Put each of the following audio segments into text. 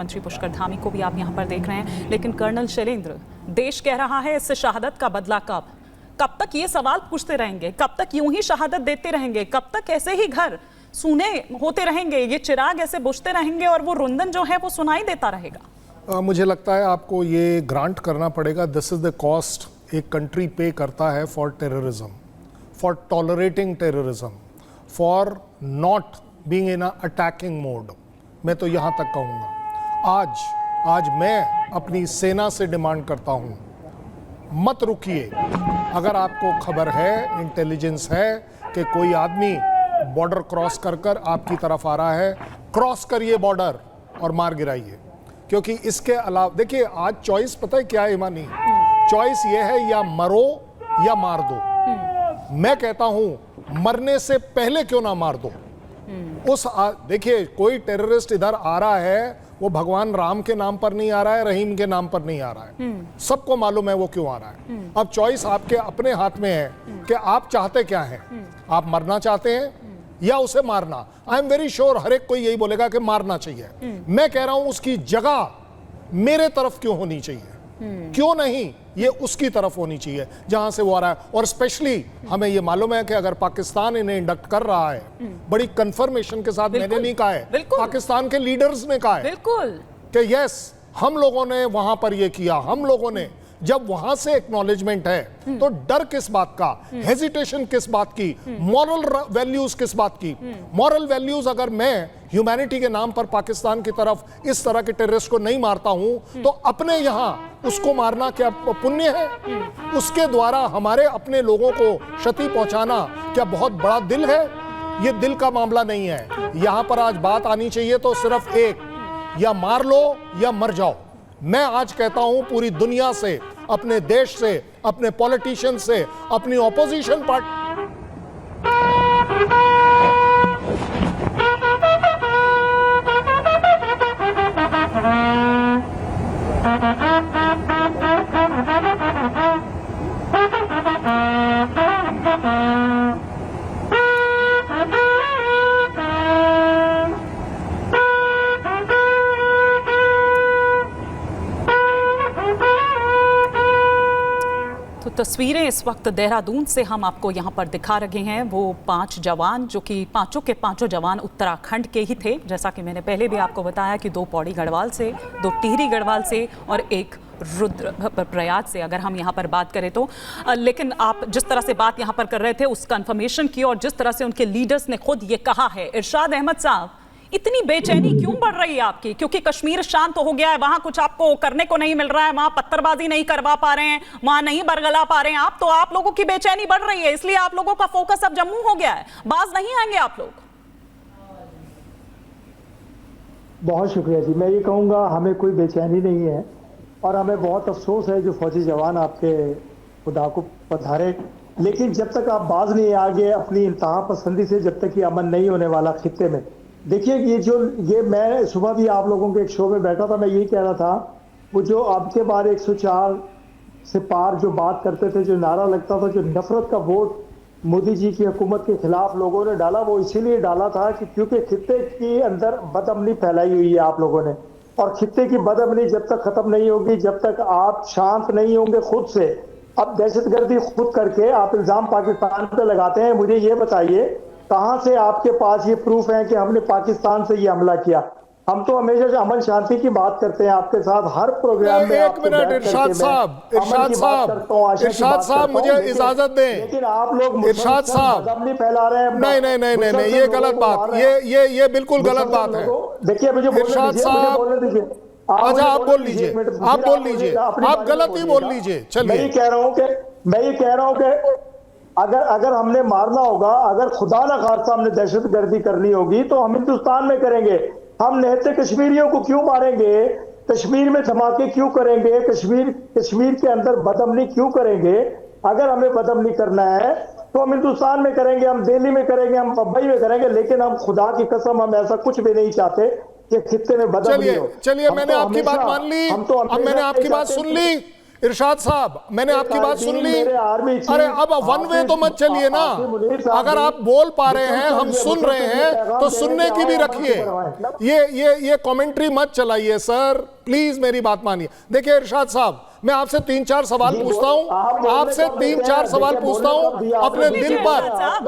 मंत्री पुष्कर धामी को भी आप यहां पर देख रहे हैं। लेकिन कर्नल शैलेंद्र, देश कह रहा है इस शहादत का बदला कब तक ये सवाल पूछते रहेंगे? कब तक यूं ही शहादत देते रहेंगे? कब तक ऐसे ही घर सूने होते रहेंगे? ये चिराग ऐसे बुझते रहेंगे और वो रुंदन जो है वो सुनाई देता रहेगा? मुझे लगता है आपको ये ग्रांट करना पड़ेगा, दिस इज द कॉस्ट एक कंट्री पे करता है for terrorism, for tolerating terrorism, for not being in a attacking mode. मैं तो यहाँ तक कहूँगा आज मैं अपनी सेना से डिमांड करता हूँ, मत रुकिए। अगर आपको खबर है, इंटेलिजेंस है कि कोई आदमी बॉर्डर क्रॉस कर आपकी तरफ आ रहा है, क्रॉस करिए बॉर्डर और मार गिराइए। क्योंकि इसके अलावा देखिए, आज चॉइस पता है क्या है ईमानी? चॉइस ये है या मरो या मार दो। मैं कहता हूं मरने से पहले क्यों ना मार दो। देखिए, कोई टेररिस्ट इधर आ रहा है, वो भगवान राम के नाम पर नहीं आ रहा है, रहीम के नाम पर नहीं आ रहा है। सबको मालूम है वो क्यों आ रहा है। अब चॉइस आपके अपने हाथ में है कि आप चाहते क्या हैं। आप मरना चाहते हैं या उसे मारना। आई एम वेरी श्योर हर एक कोई यही बोलेगा कि मारना चाहिए। मैं कह रहा हूं उसकी जगह मेरे तरफ क्यों होनी चाहिए? क्यों नहीं, ये उसकी तरफ होनी चाहिए जहां से वो आ रहा है। और स्पेशली हमें ये मालूम है कि अगर पाकिस्तान इन्हें इंडक्ट कर रहा है, बड़ी कंफर्मेशन के साथ, मैंने नहीं कहा है, पाकिस्तान के लीडर्स ने कहा है बिल्कुल कि यस हम लोगों ने वहां पर ये किया, हम लोगों ने। जब वहां से एक्नॉलेजमेंट है तो डर किस बात का, हेजिटेशन किस बात की, मॉरल वैल्यूज किस बात की? मॉरल वैल्यूज अगर मैं ह्यूमैनिटी के नाम पर पाकिस्तान की तरफ इस तरह के टेररिस्ट को नहीं मारता हूं तो अपने यहां उसको मारना क्या पुण्य है? उसके द्वारा हमारे अपने लोगों को क्षति पहुंचाना क्या बहुत बड़ा दिल है? ये दिल का मामला नहीं है। यहां पर आज बात आनी चाहिए तो सिर्फ एक, या मार लो या मर जाओ। मैं आज कहता हूं पूरी दुनिया से, अपने देश से, अपने पॉलिटिशियन से, अपनी ऑपोजिशन पार्टी तस्वीरें इस वक्त देहरादून से हम आपको यहाँ पर दिखा रहे हैं। वो 5 जवान जो कि पांचों के पांचों जवान उत्तराखंड के ही थे, जैसा कि मैंने पहले भी आपको बताया कि 2 पौड़ी गढ़वाल से, 2 टिहरी गढ़वाल से और 1 रुद्रप्रयाग से, अगर हम यहाँ पर बात करें तो। लेकिन आप जिस तरह से बात यहाँ पर कर रहे थे उस कन्फर्मेशन की, और जिस तरह से उनके लीडर्स ने खुद ये कहा है, इरशाद अहमद साहब, इतनी बेचैनी क्यों बढ़ रही है आपकी? क्योंकि कश्मीर शांत हो गया है, वहां कुछ आपको करने को नहीं मिल रहा है, वहां पत्थरबाजी नहीं करवा पा रहे हैं, वहां नहीं बरगला पा रहे हैं आप, तो आप लोगों की बेचैनी बढ़ रही है, इसलिए आप लोगों का फोकस अब जम्मू हो गया है। बाज नहीं आएंगे आप लोग? बहुत शुक्रिया जी। मैं ये कहूँगा हमें कोई बेचैनी नहीं है और हमें बहुत अफसोस है जो फौजी जवान आपके खुदा को पधारे, लेकिन जब तक आप बाज नहीं आगे अपनी इंतहा पसंदी से, जब तक ये अमन नहीं होने वाला खित्ते में। देखिए, ये मैं सुबह भी आप लोगों के एक शो में बैठा था, मैं यही कह रहा था, वो जो आपके बार 104 से पार जो बात करते थे, जो नारा लगता था, जो नफरत का वोट मोदी जी की हुकूमत के खिलाफ लोगों ने डाला, वो इसीलिए डाला था कि क्योंकि खित्ते के अंदर बदअमनी फैलाई हुई है आप लोगों ने, और खित्ते की बदअमनी जब तक खत्म नहीं होगी, जब तक आप शांत नहीं होंगे खुद से। अब दहशतगर्दी खुद करके आप इल्जाम पाकिस्तान पे लगाते हैं। मुझे ये बताइए कहां से आपके पास ये प्रूफ है कि हमने पाकिस्तान से ये हमला किया? हम तो हमेशा से अमन शांति की बात करते हैं आपके साथ हर प्रोग्राम में। एक मिनट इरशाद साहब मुझे इजाजत दें। लेकिन आप लोग इरशाद साहब नहीं फैला रहे हैं। नहीं, ये गलत बात, ये बिल्कुल गलत बात है। देखिए, मुझे इरशाद साहब, अच्छा आप बोल लीजिए, आप गलत ही बोल लीजिए। चलिए, मैं ये कह रहा हूँ कि अगर हमने मारना होगा, अगर खुदा न खास्ता हमने दहशतगर्दी करनी होगी तो हम हिंदुस्तान में करेंगे। हम निहत्ते कश्मीरियों को क्यों मारेंगे? कश्मीर में धमाके क्यों करेंगे? कश्मीर के अंदर बदअमनी क्यों करेंगे? अगर हमें बदअमनी करना है तो हम हिंदुस्तान में करेंगे, हम दिल्ली में करेंगे, हम मुंबई में करेंगे, लेकिन हम खुदा की कसम हम ऐसा कुछ भी नहीं चाहते कि खित्ते में बदअमनी हो। चलिए, मैंने आपकी बात मान ली, अब मैंने आपकी बात सुन ली। इरशाद साहब, मैंने आपकी बात सुन ली। मेरे आर्मी चीफ, अरे अब वन वे तो मत चलिए ना, अगर आप बोल पा रहे हैं, हम सुन रहे हैं, तो सुनने की भी रखिए। ये कमेंट्री मत चलाइए सर, प्लीज मेरी बात मानिए। देखिए इरशाद साहब, मैं आपसे 3-4 सवाल पूछता हूं, आपसे 3-4 सवाल पूछता हूं,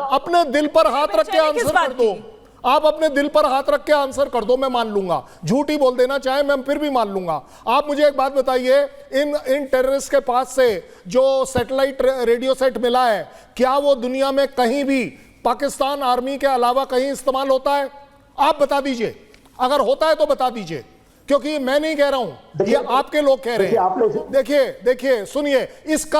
अपने दिल पर हाथ रख के आंसर कर दो। आप अपने दिल पर हाथ रख के आंसर कर दो, मैं मान लूंगा। झूठ ही बोल देना चाहे मैं फिर भी मान लूंगा। आप मुझे एक बात बताइए, इन टेररिस्ट के पास से जो सैटेलाइट रेडियो सेट मिला है, क्या वो दुनिया में कहीं भी पाकिस्तान आर्मी के अलावा कहीं इस्तेमाल होता है? आप बता दीजिए, अगर होता है तो बता दीजिए, क्योंकि मैं नहीं कह रहा हूं, ये आपके लोग कह रहे हैं। देखिए सुनिए, इस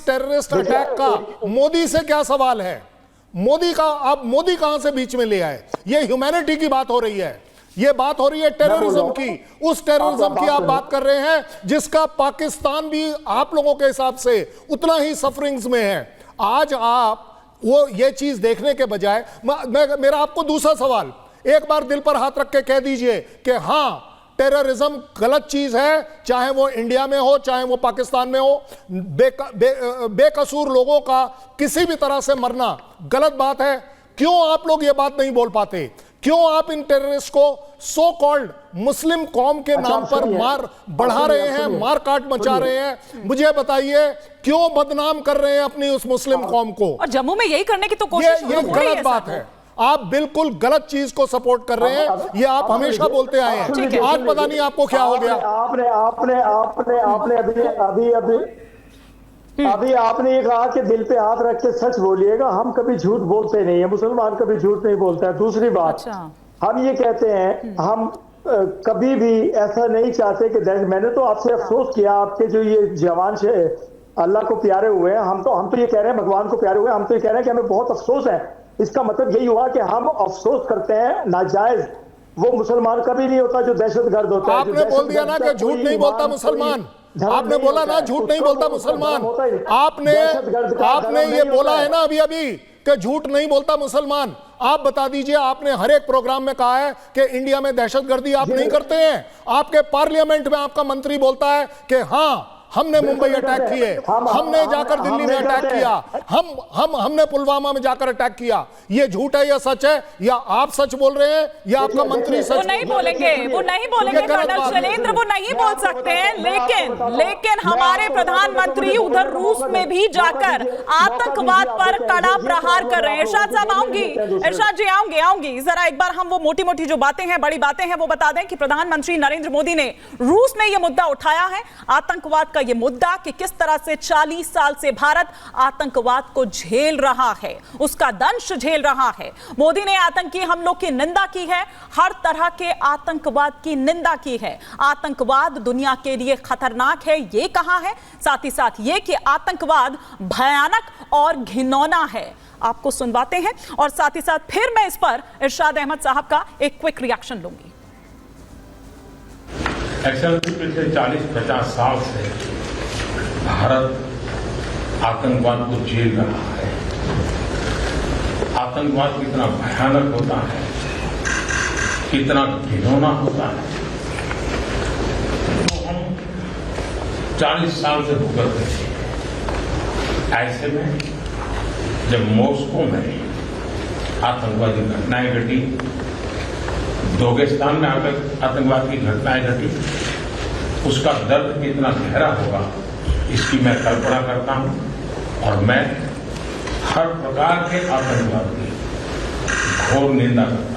टेररिस्ट अटैक का मोदी से क्या सवाल है? मोदी कहां से बीच में ले आए? ये ह्यूमैनिटी की बात हो रही है, ये बात हो रही है टेररिज्म की। उस टेररिज्म की आप बात कर रहे हैं जिसका पाकिस्तान भी आप लोगों के हिसाब से उतना ही सफरिंग्स में है। आज आप वो ये चीज देखने के बजाय, मेरा आपको दूसरा सवाल, एक बार दिल पर हाथ रख के कह दीजिए कि हां, टेररिज्म गलत चीज है, चाहे वो इंडिया में हो चाहे वो पाकिस्तान में हो। बेकसूर लोगों का किसी भी तरह से मरना गलत बात है। क्यों आप लोग ये बात नहीं बोल पाते? क्यों आप इन टेररिस्ट को सो कॉल्ड मुस्लिम कौम के नाम पर मार बढ़ा रहे हैं, मार काट मचा रहे हैं? मुझे बताइए, क्यों बदनाम कर रहे हैं अपनी उस मुस्लिम कौम को? और जम्मू में यही करने की तो कोशिश ये गलत बात है। आप बिल्कुल गलत चीज को सपोर्ट कर रहे हैं, ये आप हमेशा बोलते आए हैं। आज पता नहीं आपको क्या हो गया। अभी आपने ये कहा कि दिल पे हाथ रख के सच बोलिएगा। हम कभी झूठ बोलते नहीं है, मुसलमान कभी झूठ नहीं बोलता है। दूसरी बात, हम ये कहते हैं, हम कभी भी ऐसा नहीं चाहते कि मैंने तो आपसे अफसोस किया, आपके जो ये जवान से अल्लाह को प्यारे हुए हैं, हम तो ये कह रहे हैं भगवान को प्यारे हुए हैं, हम तो ये कह रहे हैं कि हमें बहुत अफसोस है। इसका मतलब यही हुआ कि हम अफसोस करते हैं नाजायज। वो मुसलमान कभी नहीं होता जो दहशतगर्द होता है। आपने बोल दिया ना कि झूठ नहीं बोलता मुसलमान, आपने बोला ना झूठ नहीं बोलता मुसलमान। आपने ये बोला है ना अभी कि झूठ नहीं बोलता मुसलमान। आप बता दीजिए, आपने हर एक प्रोग्राम में कहा है कि इंडिया में दहशतगर्दी आप नहीं करते हैं। आपके पार्लियामेंट में आपका मंत्री बोलता है कि हाँ, हमने मुंबई अटैक किए, हमने जाकर दिल्ली में अटैक किया, हमने पुलवामा में जाकर अटैक किया। ये झूठ है या सच है? या आप सच बोल रहे हैं या आपका मंत्री सच? वो नहीं बोलेंगे कर्नल शैलेंद्र, वो नहीं बोल सकते हैं। लेकिन हमारे प्रधानमंत्री उधर रूस में भी जाकर आतंकवाद पर कड़ा प्रहार कर रहे हैं। इरशाद साहब आऊंगी, इरशाद जी आऊंगी। जरा एक बार हम वो मोटी मोटी जो बातें हैं, बड़ी बातें हैं, वो बता दें कि प्रधानमंत्री नरेंद्र मोदी ने रूस में ये मुद्दा उठाया है, आतंकवाद का ये मुद्दा, कि किस तरह से 40 साल से भारत आतंकवाद को झेल रहा है, उसका दंश झेल रहा है। मोदी ने आतंकी हमलों की निंदा की है, हर तरह के आतंकवाद की निंदा की है। आतंकवाद दुनिया के लिए खतरनाक है ये कहा है, साथ ही साथ ये कि आतंकवाद भयानक और घिनौना है। आपको सुनवाते हैं और साथ ही साथ फिर मैं इस पर इरशाद अहमद साहब का एक क्विक रिएक्शन लूंगी। पिछले 40-50 साल से भारत आतंकवाद को झेल रहा है। आतंकवाद कितना भयानक होता है, कितना घिनौना होता है, तो हम 40 साल से भुगत रहे हैं। ऐसे में जब मॉस्को में आतंकवादी घटनाएं घटी, दागिस्तान में आतंकवाद की घटनाएं घटी, उसका दर्द कितना गहरा होगा इसकी मैं कल्पना करता हूं। और मैं हर प्रकार के आतंकवाद की घोर निंदा करता हूं।